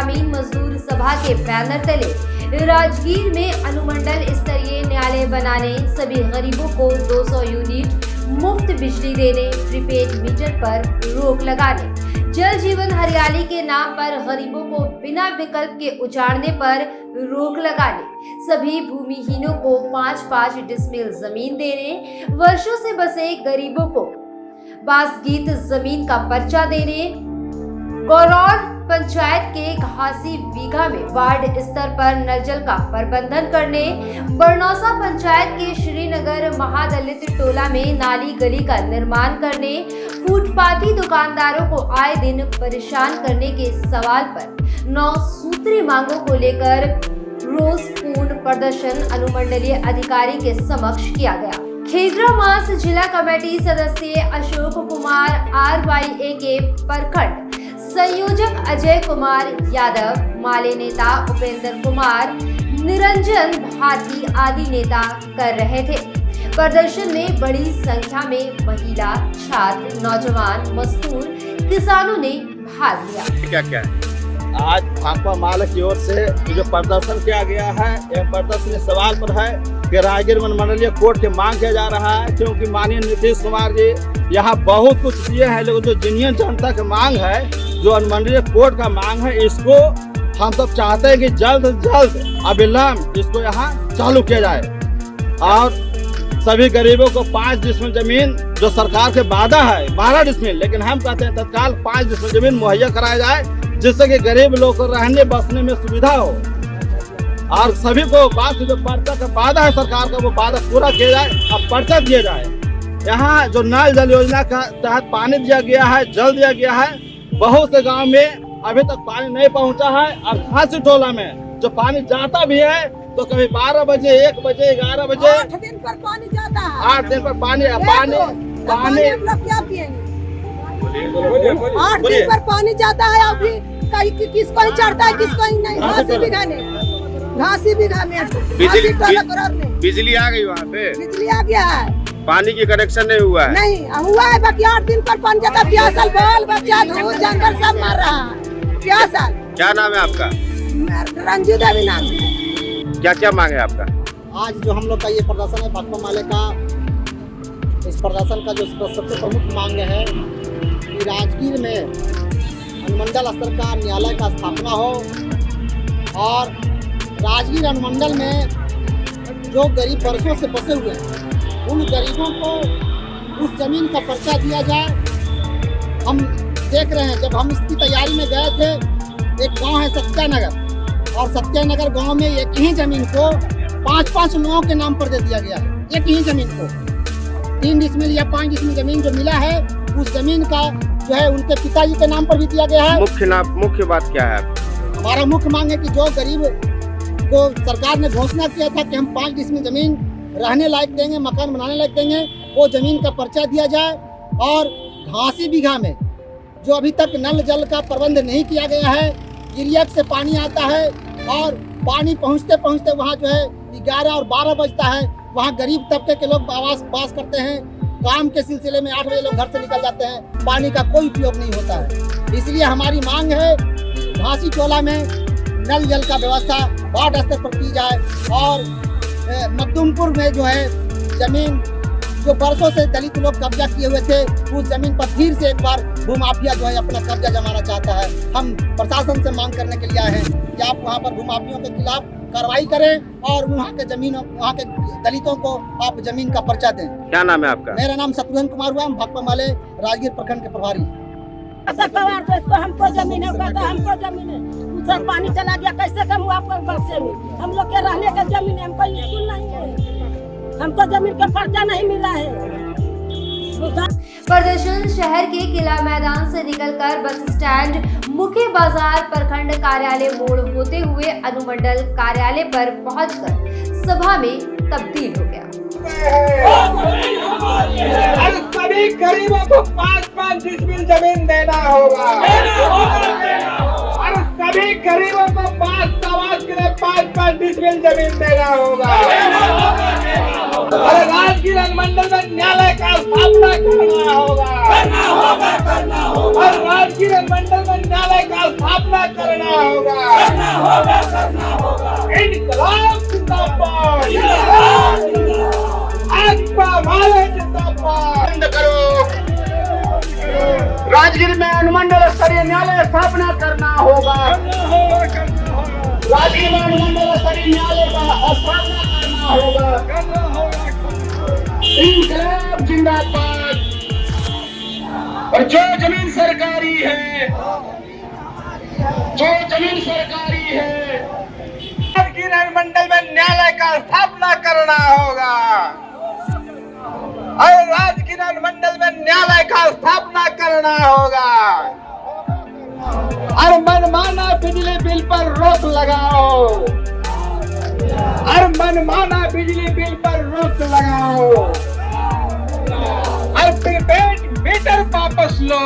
ग्रामीण मजदूर सभा के बैनर तले राजगीर में अनुमंडल स्तरीय न्यायालय बनाने, सभी गरीबों को 200 यूनिट मुफ्त बिजली देने, प्रीपेड मीटर पर रोक लगाने, जल जीवन हरियाली के नाम पर गरीबों को बिना विकल्प के उजाड़ने पर रोक लगाने, सभी भूमिहीनों को 5-5 डिसमिल जमीन देने, वर्षों से बसे गरीबों को बासगीत जमीन का पर्चा देने, गौरौर पंचायत के घासी बीघा में वार्ड स्तर पर नल जल का प्रबंधन करने, बरनौसा पंचायत के श्रीनगर महादलित टोला में नाली गली का निर्माण करने, फुटपाथी दुकानदारों को आए दिन परेशान करने के सवाल पर 9 सूत्री मांगों को लेकर रोज पूर्ण प्रदर्शन अनुमंडलीय अधिकारी के समक्ष किया गया। खेजरामास जिला कमेटी सदस्य अशोक कुमार RYA के प्रखंड संयोजक अजय कुमार यादव, माले नेता उपेंद्र कुमार, निरंजन भारती आदि नेता कर रहे थे। प्रदर्शन में बड़ी संख्या में महिला, छात्र, नौजवान, मजदूर, किसानों ने भाग लिया। क्या है आज भाकपा माले की ओर से जो प्रदर्शन किया गया है, यह प्रदर्शन इस सवाल पर है कि राजगीर मंडलीय कोर्ट की मांग किया जा रहा है, क्योंकि माननीय नीतीश कुमार जी यहाँ बहुत कुछ दिए हैं, लेकिन जो जिनियन जनता की मांग है, जो अनुमंडलीय कोर्ट का मांग है, इसको हम सब चाहते हैं कि जल्द से जल्द अविलंब इसको यहाँ चालू किया जाए और सभी गरीबों को 5 डिसमिल जमीन जो सरकार के वादा है 12 डिसमिल, लेकिन हम कहते हैं तत्काल 5 डिसमिल जमीन मुहैया कराया जाए, जिससे कि गरीब लोग को रहने बसने में सुविधा हो और सभी को बात जो पर्चा का वादा है सरकार का, वो वादा पूरा किया जाए और पर्चा दिया जाए। यहाँ जो नल जल योजना का तहत पानी दिया गया है, जल दिया गया है, बहुत से गांव में अभी तक पानी नहीं पहुंचा है और घासी टोला में जो पानी जाता भी है तो कभी 12 बजे, 1 बजे, 11 बजे 8 दिन पर पानी जाता है। 8 दिन पर पानी हम लोग क्या पिएंगे? 8 दिन पर पानी जाता है, अभी कहीं किसको ही चढ़ता है, किसको ही नहीं। घासी बीघा में बिजली आ गई, वहाँ पे बिजली आ गया है, पानी की कनेक्शन नहीं हुआ है। नहीं हुआ है, बाकी 8 दिन पर पानी जाता है। प्यासल बाल बच्चा धूल जंगल सब मर रहा है। प्यासल। क्या नाम है आपका? रंजू देवी नाम है। क्या क्या मांग है आपका? आज जो हम लोग का ये प्रदर्शन है भाकपा माले का, इस प्रदर्शन का जो सबसे प्रमुख मांग है कि राजगीर में अनुमंडल स्तर का न्यायालय का स्थापना हो और राजगीर अनुमंडल में जो गरीब वर्षों से बसे हुए हैं उन गरीबों को उस जमीन का पर्चा दिया जाए। हम देख रहे हैं, जब हम इसकी तैयारी में गए थे, एक गांव है सत्यानगर, और सत्यानगर गांव में एक ही जमीन को 5-5 लोगों के नाम पर दे दिया गया है। एक ही जमीन को 3 डिसमिल या 5 डिसमिल जमीन जो मिला है, उस जमीन का जो है उनके पिताजी के नाम पर भी दिया गया है। मुख्य बात क्या है? हमारा मुख्य मांग है कि जो गरीब को सरकार ने घोषणा किया था कि हम 5 डिसमिल जमीन रहने लायक देंगे, मकान बनाने लायक देंगे, वो जमीन का पर्चा दिया जाए। और घासी बीघा में जो अभी तक नल जल का प्रबंध नहीं किया गया है, गिरियक से पानी आता है और पानी पहुंचते पहुंचते वहाँ जो है 11 और 12 बजता है। वहाँ गरीब तबके के लोग वास करते हैं। काम के सिलसिले में 8 बजे लोग घर से निकल जाते हैं, पानी का कोई उपयोग नहीं होता है। इसलिए हमारी मांग है घासी टोला में नल जल का व्यवस्था वार्ड स्तर पर की जाए और मखदूमपुर में जो है जमीन जो बरसों से दलित लोग कब्जा किए हुए थे, उस जमीन पर फिर से एक बार भूमाफिया जो है अपना कब्जा जमाना चाहता है। हम प्रशासन से मांग करने के लिए आए हैं कि आप वहाँ पर भूमाफियों के खिलाफ कार्रवाई करें और वहाँ के दलितों को आप जमीन का पर्चा दें। क्या नाम है आपका? मेरा नाम शत्रुघ्न कुमार हुआ, हम भाकपा माले राजगीर प्रखंड के प्रभारी। हमको जमीन है, हमको जमीन है, सर पानी चला गया, कैसे कम हुआ आपको बरसे में? हम लोग के रहने का जमीन है, हमको स्कूल नहीं है, हमको जमीन का पर्चा नहीं मिला है। प्रदर्शन शहर के किला मैदान से निकलकर बस स्टैंड, मुख्य बाजार, प्रखंड कार्यालय मोड़ होते हुए अनुमंडल कार्यालय पर पहुंचकर सभा में तब्दील हो गया। सभी गरीबों को 5-5 डिसमिल जमीन देना होगा और सभी गरीबों को 5 आवास के लिए 5-5 डिसमिल जमीन देना होगा और राजगीर अनुमंडल में न्यायालय का स्थापना करना होगा और राजगीर अनुमंडल में न्यायालय का स्थापना करना होगा। इनकलाब जिंदाबाद, भाजपा माले जिंदाबाद। बंद करो। राजगीर में अनुमंडल स्तरीय न्यायालय स्थापना करना होगा। राजगीर में अनुमंडल स्तरीय न्यायालय का स्थापना करना होगा। इनकलाब जिंदाबाद। और जो जमीन सरकारी है, जो जमीन सरकारी है, राजगीर अनुमंडल में न्यायालय का स्थापना करना होगा। और राजगीर अनुमंडल में न्यायालय का स्थापना करना होगा। और मनमाना बिजली बिल पर रोक लगाओ। और मनमाना बिजली बिल पर रोक लगाओ। और प्रीपेड मीटर वापस लो।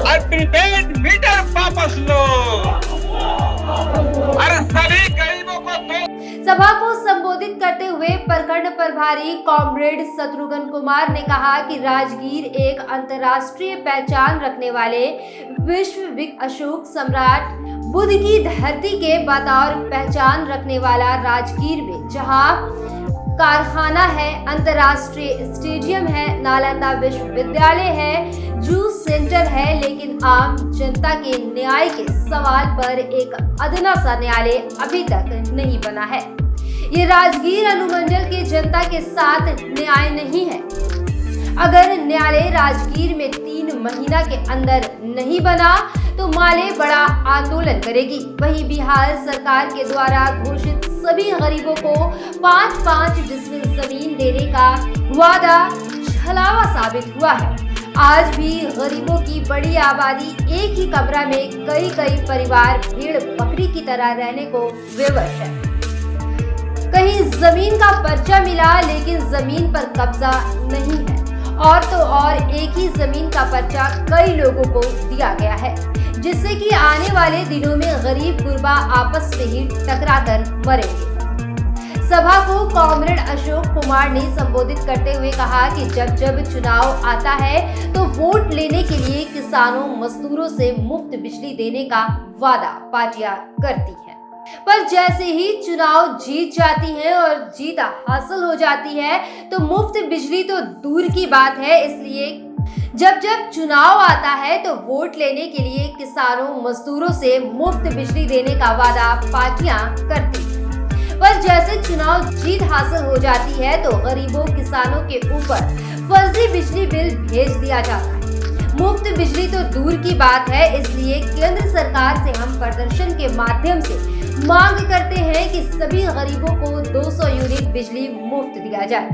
और प्रीपेड मीटर वापस लो। और सभी गरीबों को सभा को संबोधित करते हुए प्रखंड प्रभारी कॉमरेड शत्रुघ्न कुमार ने कहा कि राजगीर एक अंतर्राष्ट्रीय पहचान रखने वाले विश्व विख्यात अशोक सम्राट बुद्ध की धरती के बतौर पहचान रखने वाला राजगीर में जहां कारखाना है, अंतर्राष्ट्रीय स्टेडियम है, नालंदा विश्वविद्यालय है, जूस सेंटर है, लेकिन आम जनता के न्याय के सवाल पर एक अदना सा न्यायालय अभी तक नहीं बना है। ये राजगीर अनुमंडल के जनता के साथ न्याय नहीं है। अगर न्यायालय राजगीर में 3 महीना के अंदर नहीं बना तो माले बड़ा आंदोलन करेगी। वहीं बिहार सरकार के द्वारा घोषित सभी गरीबों को 5-5 डिसमिल जमीन देने का वादा छलावा साबित हुआ है। आज भी गरीबों की बड़ी आबादी एक ही कमरा में कई परिवार भेड़ बकरी की तरह रहने को विवश है। कहीं जमीन का पर्चा मिला लेकिन जमीन पर कब्जा नहीं है, और तो और एक ही जमीन का पर्चा कई लोगों को दिया गया है, जिससे कि आने वाले दिनों में गरीब गुरबा आपस में ही टकराकर मरेंगे। सभा को कॉमरेड अशोक कुमार ने संबोधित करते हुए कहा कि जब चुनाव आता है तो वोट लेने के लिए किसानों मजदूरों से मुफ्त बिजली देने का वादा पार्टियां करती हैं, पर जैसे ही चुनाव जीत जाती हैं और जीत हासिल हो जाती है तो मुफ्त बिजली तो दूर की बात है। इसलिए जब चुनाव आता है तो वोट लेने के लिए किसानों मजदूरों से मुफ्त बिजली देने का वादा पार्टियां करती हैं, पर जैसे चुनाव जीत हासिल हो जाती है तो गरीबों किसानों के ऊपर फर्जी बिजली बिल भेज दिया जाता है। मुफ्त बिजली तो दूर की बात है। इसलिए केंद्र सरकार से हम प्रदर्शन के माध्यम से मांग करते हैं कि सभी गरीबों को 200 यूनिट बिजली मुफ्त दिया जाए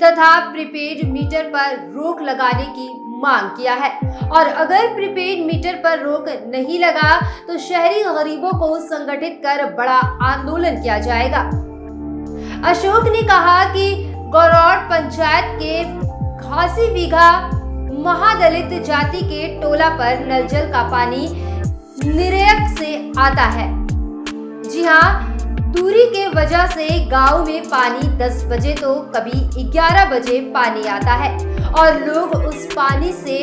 तथा प्रीपेड मीटर पर रोक लगाने की मांग किया है। और अगर प्रीपेड मीटर पर रोक नहीं लगा तो शहरी गरीबों को संगठित कर बड़ा आंदोलन किया जाएगा। अशोक ने कहा कि गौरौड पंचायत के घासी बीघा महादलित जाति के टोला पर नल जल का पानी निरयक से आता है। जी हाँ, दूरी के वजह से गांव में पानी 10 बजे तो कभी 11 बजे पानी आता है और लोग उस पानी से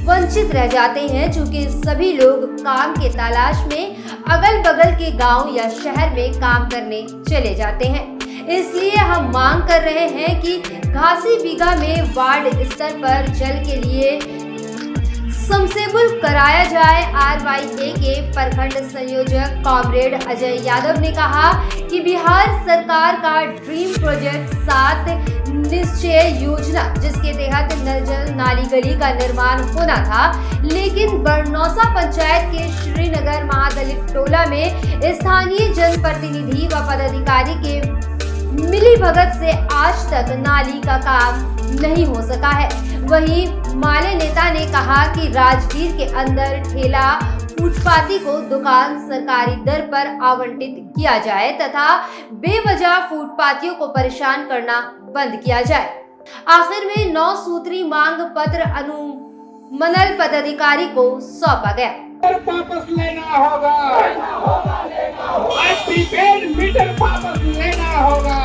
वंचित रह जाते हैं। चूंकि सभी लोग काम के तलाश में अगल बगल के गांव या शहर में काम करने चले जाते हैं, इसलिए हम मांग कर रहे हैं कि घासी बीघा में वार्ड स्तर पर जल के लिए समसेबुल कराया जाए। RYA के प्रखंड संयोजक कॉमरेड अजय यादव ने कहा कि बिहार सरकार का ड्रीम प्रोजेक्ट 7 निश्चय योजना, जिसके तहत नल जल नाली गली का निर्माण होना था, लेकिन बरनौसा पंचायत के श्रीनगर महादलित टोला में स्थानीय जनप्रतिनिधि व पदाधिकारी के मिलीभगत से आज तक नाली का काम नहीं हो सका है। वहीं माले नेता ने कहा कि राजगीर के अंदर ठेला फुटपाती को दुकान सरकारी दर पर आवंटित किया जाए तथा बेवजह फुटपातियों को परेशान करना बंद किया जाए। आखिर में 9 सूत्री मांग पत्र अनुमंडल पदाधिकारी को सौंपा गया। वापस लेना होगा, प्रीपेड मीटर वापस लेना होगा,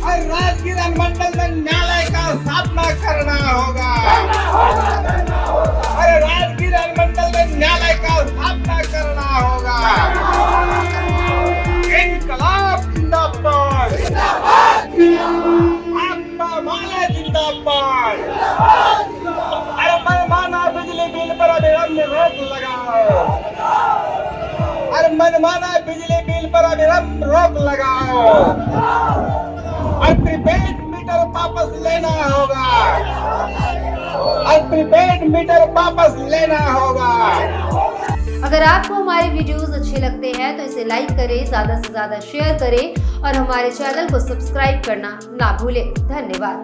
और राजगीर अनुमंडल में न्यायालय का स्थापना करना होगा। अरे राजगीर अनुमंडल में न्यायालय का स्थापना करना होगा। इनकलाब जिंदाबाद, भाकपा माले जिंदाबाद। अरे मनमाना बिजली बिल पर अविलंब रोक लगाओ। अरे मनमाना बिजली बिल पर अविलंब रोक लगाओ। और प्रीपेड मीटर वापस लेना होगा। और प्रीपेड मीटर वापस लेना होगा। अगर आपको हमारे वीडियोस अच्छे लगते हैं तो इसे लाइक करें, ज़्यादा से ज़्यादा शेयर करें और हमारे चैनल को सब्सक्राइब करना ना भूलें। धन्यवाद।